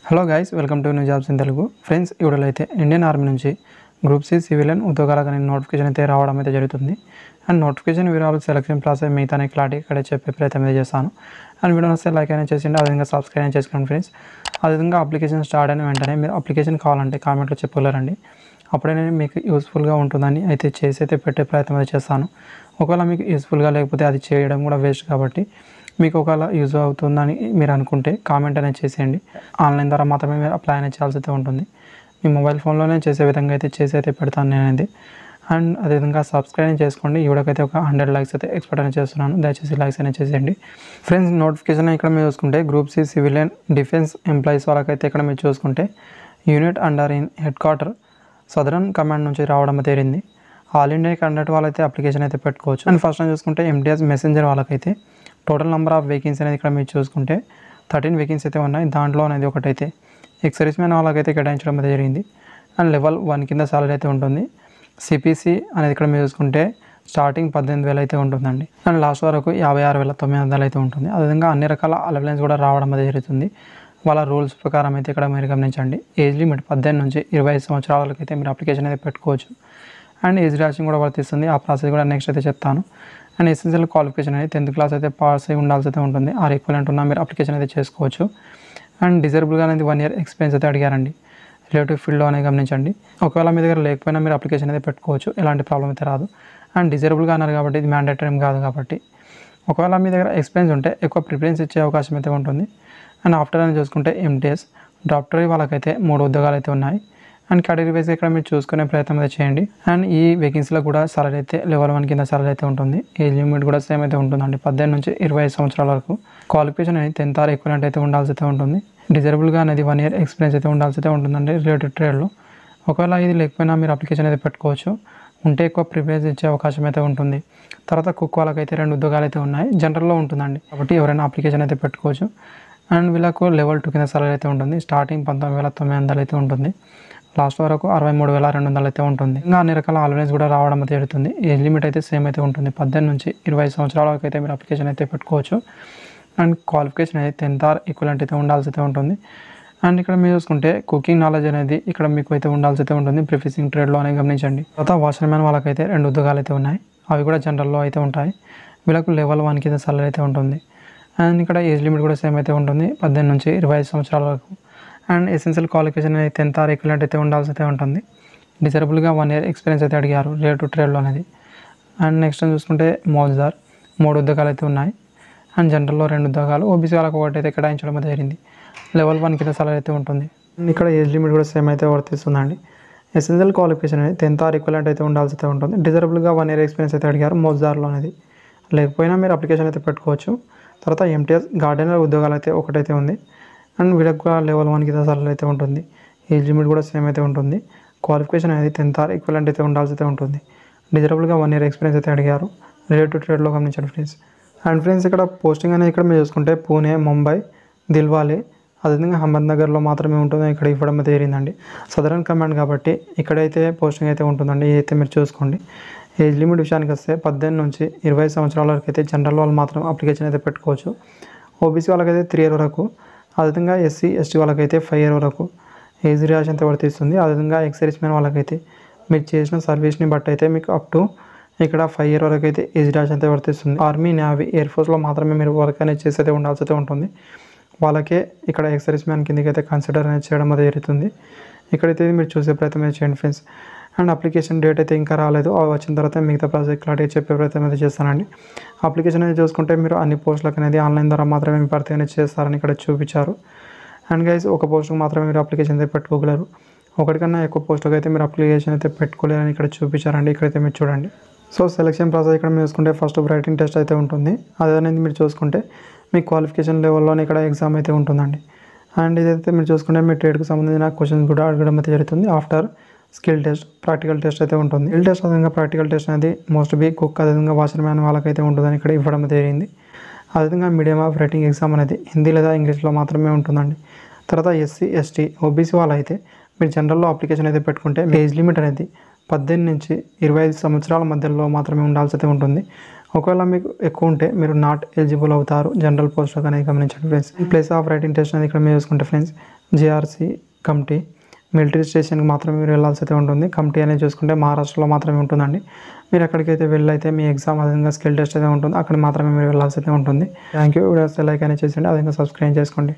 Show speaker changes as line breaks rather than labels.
Hello guys, welcome to new jobs in Telugu. Friends, ఇవిడలో అయితే Indian army నుంచి group C civilian ఉద్యోగాలకు notification అయితే రావడం అయితే జరుగుతుంది. అండ్ నోటిఫికేషన్ వివరాలు, సెలక్షన్ ప్రాసెస్ మిగతానే క్లారిటీ ఇక్కడ చెప్పే ప్రయత్నం అయితే చేస్తాను. అండ్ వీడియో వస్తే లైక్ అయినా చేసిండి, అదేవిధంగా సబ్స్క్రైబ్ అయినా చేసుకోండి ఫ్రెండ్స్. అదేవిధంగా అప్లికేషన్ స్టార్ట్ అయిన వెంటనే మీరు అప్లికేషన్ కావాలంటే కామెంట్లో చెప్పగలరండి. అప్పుడే నేను మీకు యూస్ఫుల్గా ఉంటుందని అయితే చేసి అయితే పెట్టే ప్రయత్నం అయితే చేస్తాను. ఒకవేళ మీకు యూస్ఫుల్గా లేకపోతే అది చేయడం కూడా వేస్ట్ కాబట్టి మీకు ఒకవేళ యూజ్ అవుతుందని మీరు అనుకుంటే కామెంట్ అనేది చేసేయండి. ఆన్లైన్ ద్వారా మాత్రమే మీరు అప్లై అనేది చేయాల్సి అయితే ఉంటుంది. మీ మొబైల్ ఫోన్లోనే చేసే విధంగా అయితే చేసి అయితే పెడతాను నేనైతే. అండ్ అదేవిధంగా సబ్స్క్రైబ్ చేసుకోండి. ఈ వీడియోకైతే ఒక 100 లైక్స్ అయితే ఎక్స్పెక్ట్ అనేది చేస్తున్నాను. దయచేసి లైక్స్ అనేది చేసేయండి ఫ్రెండ్స్. నోటిఫికేషన్ ఇక్కడ మీరు చూసుకుంటే group C civilian defence employees వాళ్ళకైతే ఇక్కడ మీరు చూసుకుంటే unit under in headquarter southern command నుంచి రావడం తేరింది. ఆల్ ఇండియా కండక్ట్ వాళ్ళైతే అప్లికేషన్ అయితే పెట్టుకోవచ్చు. అండ్ ఫస్ట్ టైం చూసుకుంటే MTS మెసెంజర్ వాళ్ళకైతే టోటల్ నెంబర్ ఆఫ్ వేకెన్సీ అనేది ఇక్కడ మీరు చూసుకుంటే 13 వేకెన్సీ అయితే ఉన్నాయి. దాంట్లో అనేది ఒకటైతే ఎక్స్ సర్వీస్ మ్యాన్ వాళ్ళకైతే కేటాయించడం అయితే జరిగింది. అండ్ లెవెల్ 1 కింద సాలరీ అయితే ఉంటుంది. CPC అనేది ఇక్కడ మీరు చూసుకుంటే స్టార్టింగ్ 18,000 అయితే ఉంటుందండి. అండ్ లాస్ట్ వరకు 56,900 అయితే ఉంటుంది. అదేవిధంగా అన్ని రకాల అలవెన్స్ కూడా రావడం అయితే జరుగుతుంది. వాళ్ళ రూల్స్ ప్రకారం అయితే ఇక్కడ మీరు గమనించండి. ఏజ్ లిమిట్ 18 నుంచి 25 సంవత్సరాల వరకు అయితే మీరు అప్లికేషన్ అయితే పెట్టుకోవచ్చు. అండ్ ఏజ్ ర్యాషింగ్ కూడా వర్తిస్తుంది. ఆ ప్రాసెస్ కూడా నెక్స్ట్ అయితే చెప్తాను. అండ్ ఎసెన్షియల్ క్వాలిఫికేషన్ అనేది 10th క్లాస్ అయితే పాస్ అయి ఉండాల్సి అయితే ఉంటుంది. ఆర్ ఈక్వలెంట్ ఉన్న మీరు అప్లికేషన్ అయితే చేసుకోవచ్చు. అండ్ డిజర్బుల్గా అనేది 1 year ఎక్స్పీరియన్స్ అయితే అడిగారండి రిలేటివ్ ఫీల్డ్లో అనేది గమనించండి. ఒకవేళ మీ దగ్గర లేకపోయినా మీరు అప్లికేషన్ అయితే పెట్టుకోవచ్చు, ఎలాంటి ప్రాబ్లం అయితే రాదు. అండ్ డిజర్బుల్గా అన్నారు కాబట్టి ఇది మ్యాండేటరీ కాదు కాబట్టి ఒకవేళ మీ దగ్గర ఎక్స్పీరియన్స్ ఉంటే ఎక్కువ ప్రిఫరెన్స్ ఇచ్చే అవకాశం అయితే ఉంటుంది. అండ్ ఆఫ్టర్ అని చూసుకుంటే MTS డాక్టరీ వాళ్ళకైతే 3 ఉద్యోగాలు అయితే ఉన్నాయి. అండ్ కేటగిరీ వైజ్ ఇక్కడ మీరు చూసుకునే ప్రయత్నం అయితే చేయండి. అండ్ ఈ వేకెన్సీలో కూడా సాలరీ అయితే లెవెల్ 1 కింద సాలరీ అయితే ఉంటుంది. ఏజ్ లిమిట్ కూడా సేమ్ అయితే ఉంటుందండి, 18 నుంచి 25 సంవత్సరాల వరకు. క్వాలిఫికేషన్ అనేది 10th ఆర్ ఈక్వలెంట్ అయితే ఉండాల్సి అయితే ఉంటుంది. డిజర్బుల్గా అనేది 1 year ఎక్స్పీరియన్స్ అయితే ఉండాల్సి అయితే ఉంటుందండి రిలేటెడ్ ట్రేడ్లో. ఒకవేళ ఇది లేకపోయినా మీరు అప్లికేషన్ అయితే పెట్టుకోవచ్చు. ఉంటే ఎక్కువ ప్రిఫరెన్స్ ఇచ్చే అవకాశం అయితే ఉంటుంది. తర్వాత కుక్ వాళ్ళకైతే 2 ఉద్యోగాలు అయితే ఉన్నాయి. జనరల్లో ఉంటుందండి కాబట్టి ఎవరైనా అప్లికేషన్ అయితే పెట్టుకోవచ్చు. అండ్ వీళ్ళకు లెవెల్ 2 కింద సాలరీ అయితే ఉంటుంది. స్టార్టింగ్ 19,900 అయితే ఉంటుంది. లాస్ట్ వరకు 63,200 అయితే ఉంటుంది. ఇంకా అన్ని రకాల అలవెన్స్ కూడా రావడం అయితే జరుగుతుంది. ఏజ్ లిమిట్ అయితే సేమ్ అయితే ఉంటుంది. 18 నుంచి 25 సంవత్సరాల వరకు అయితే మీరు అప్లికేషన్ అయితే పెట్టుకోవచ్చు. అండ్ క్వాలిఫికేషన్ అనేది 10th ఆర్ ఈక్వలెంట్ అయితే ఉండాల్సి అయితే ఉంటుంది. అండ్ ఇక్కడ మీరు చూసుకుంటే కుకింగ్ నాలెడ్జ్ అనేది ఇక్కడ మీకు అయితే ఉండాల్సి అయితే ఉంటుంది ప్రిఫిసింగ్ ట్రేడ్లో అనేది గమనించండి. తర్వాత వాషర్మ్యాన్ వాళ్ళకైతే 2 ఉద్యోగాలు అయితే ఉన్నాయి. అవి కూడా జనరల్లో అయితే ఉంటాయి. వీళ్ళకు లెవెల్ 1 కింద సాలరీ అయితే ఉంటుంది. అండ్ ఇక్కడ ఏజ్ లిమిట్ కూడా సేమ్ అయితే ఉంటుంది, 18 నుంచి 25 సంవత్సరాల వరకు. అండ్ ఎసెన్షియల్ క్వాలిఫికేషన్ అనేది 10th ఆర్ ఈక్వలెంట్ అయితే ఉండాల్సి అయితే ఉంటుంది. డిజర్బుల్గా 1 year ఎక్స్పీరియన్స్ అయితే అడిగారు రిలేటివ్ ట్రేడ్లో అనేది. అండ్ నెక్స్ట్ చూసుకుంటే మోజ్దార్ 3 ఉద్యోగాలు అయితే ఉన్నాయి. అండ్ జనరల్లో 2 ఉద్యోగాలు, ఓబీసీ వాళ్ళకు ఒకటి అయితే కేటాయించడం అయితే జరిగింది. లెవెల్ 1 కింద సాలరీ అయితే ఉంటుంది. ఇక్కడ ఏజ్ లిమిట్ కూడా సేమ్ అయితే వర్తిస్తుందండి. ఎసెన్షియల్ క్వాలిఫికేషన్ అనేది 10th ఆర్ ఈక్వలెంట్ అయితే ఉండాల్సి అయితే ఉంటుంది. డిజర్బుల్గా 1 year ఎక్స్పీరియన్స్ అయితే అడిగారు మోజ్దార్లో అనేది. లేకపోయినా మీరు అప్లికేషన్ అయితే పెట్టుకోవచ్చు. తర్వాత MTS గార్డెనర్ ఉద్యోగాలు అయితే ఒకటైతే ఉంది. అండ్ వీళ్ళకి కూడా లెవెల్ 1 కింద సాలరీ అయితే ఉంటుంది. ఏజ్ లిమిట్ కూడా సేమ్ అయితే ఉంటుంది. క్వాలిఫికేషన్ అనేది 10th ఆర్ ఈక్వలెంట్ అయితే ఉండాల్సి అయితే ఉంటుంది. డిజర్బుల్గా 1 year ఎక్స్పీరియన్స్ అయితే అడిగారు రిలేటివ్ ట్రేడ్లో గమనించండి ఫ్రెండ్స్. అండ్ ఫ్రెండ్స్, ఇక్కడ పోస్టింగ్ అనేది ఇక్కడ మీరు చూసుకుంటే పూణే, ముంబై, దిల్వాలే, అదేవిధంగా అహ్మద్నగర్లో మాత్రమే ఉంటుంది. ఇక్కడ ఇవ్వడం అయితే జరిగిందండి. సదరన్ కమాండ్ కాబట్టి ఇక్కడైతే పోస్టింగ్ అయితే ఉంటుందండి. ఇదైతే మీరు చూసుకోండి. ఏజ్ లిమిట్ విషయానికి వస్తే 18 నుంచి 25 సంవత్సరాల వరకు అయితే జనరల్ వాళ్ళు మాత్రం అప్లికేషన్ అయితే పెట్టుకోవచ్చు. ఓబీసీ వాళ్ళకైతే 3 year వరకు, అదేవిధంగా SC ST వాళ్ళకైతే 5 year వరకు ఏజ్ రియాక్షన్ అయితే వర్తిస్తుంది. అదేవిధంగా ఎక్స్ సర్వీస్ మ్యాన్ వాళ్ళకైతే మీరు చేసిన సర్వీస్ని బట్టి అయితే మీకు అప్ టు ఇక్కడ 5 year వరకు అయితే ఏజ్ రియాక్షన్ అయితే వర్తిస్తుంది. ఆర్మీ, నేవీ, ఎయిర్ ఫోర్స్లో మాత్రమే మీరు వర్క్ అనేది చేసి అయితే ఉండాల్సి అయితే ఉంటుంది. వాళ్ళకే ఇక్కడ ఎక్స్ సర్వీస్ మ్యాన్ కిందకి అయితే కన్సిడర్ అనేది చేయడం అయితే జరుగుతుంది. ఇక్కడైతే మీరు చూసే ప్రయత్నం చేయండి ఫ్రెండ్స్. అండ్ అప్లికేషన్ డేట్ అయితే ఇంకా రాలేదు. అవి వచ్చిన తర్వాత మిగతా ప్రాసెస్ క్లారిటీ చెప్పే ప్రయత్నం అయితే చేస్తానండి. అప్లికేషన్ అనేది చూసుకుంటే మీరు అన్ని పోస్టులకు అనేది ఆన్లైన్ ద్వారా మాత్రమే మీ భర్తీ అనేది చేస్తారని ఇక్కడ చూపించారు. అండ్ గైస్, ఒక పోస్టుకు మాత్రమే మీరు అప్లికేషన్ అయితే పెట్టుకోగలరు. ఒకటికన్నా ఎక్కువ పోస్టులకు అయితే మీరు అప్లికేషన్ అయితే పెట్టుకోలేరని ఇక్కడ చూపించారండి. ఇక్కడైతే మీరు చూడండి. సో సెలక్షన్ ప్రాసెస్ ఇక్కడ మీరు చూసుకుంటే ఫస్ట్ రైటింగ్ టెస్ట్ అయితే ఉంటుంది. అదనేది మీరు చూసుకుంటే మీ క్వాలిఫికేషన్ లెవెల్లోనే ఇక్కడ ఎగ్జామ్ అయితే ఉంటుందండి. అండ్ ఇదైతే మీరు చూసుకుంటే మీ ట్రేడ్కి సంబంధించిన క్వశ్చన్స్ కూడా అడగడం అయితే జరుగుతుంది. After skill test, practical test అయితే ఉంటుంది. స్కిల్ టెస్ట్ అదేవిధంగా ప్రాక్టికల్ టెస్ట్ అనేది మోస్ట్ బీ కుక్, అదేవిధంగా వాషర్మ్యాన్ వాళ్ళకైతే ఉంటుందని ఇక్కడ ఇవ్వడం జరిగింది. అదేవిధంగా మీడియం ఆఫ్ రైటింగ్ ఎగ్జామ్ అనేది హిందీ లేదా ఇంగ్లీష్లో మాత్రమే ఉంటుందండి. తర్వాత SC ST OBC వాళ్ళైతే మీరు జనరల్లో అప్లికేషన్ అయితే పెట్టుకుంటే ఏజ్ లిమిట్ అనేది 18 నుంచి 25 సంవత్సరాల మధ్యలో మాత్రమే ఉండాల్సి అయితే ఉంటుంది. ఒకవేళ మీకు ఎక్కువ ఉంటే మీరు నాట్ ఎలిజిబుల్ అవుతారు జనరల్ పోస్టులకు అనేది గమనించండి friends. Place of writing test అనేది ఇక్కడ మీరు చూసుకుంటే ఫ్రెండ్స్ జిఆర్సీ కమిటీ మిలిటరీ స్టేషన్కి మాత్రమే మీరు వెళ్ళాల్సి అయితే ఉంటుంది. కమిటీ అనేది చూసుకుంటే మహారాష్ట్రలో మాత్రమే ఉంటుందండి. మీరు ఎక్కడికైతే వెళ్ళైతే మీ ఎగ్జామ్ అదేవిధంగా స్కిల్ టెస్ట్ అయితే ఉంటుంది అక్కడ మాత్రమే మీరు వెళ్ళాల్సి అయితే ఉంటుంది. Thank you. వీడియోస్ లైక్ అనేది చేయండి, అదేవిధంగా సబ్స్క్రైబ్ చేసుకోండి.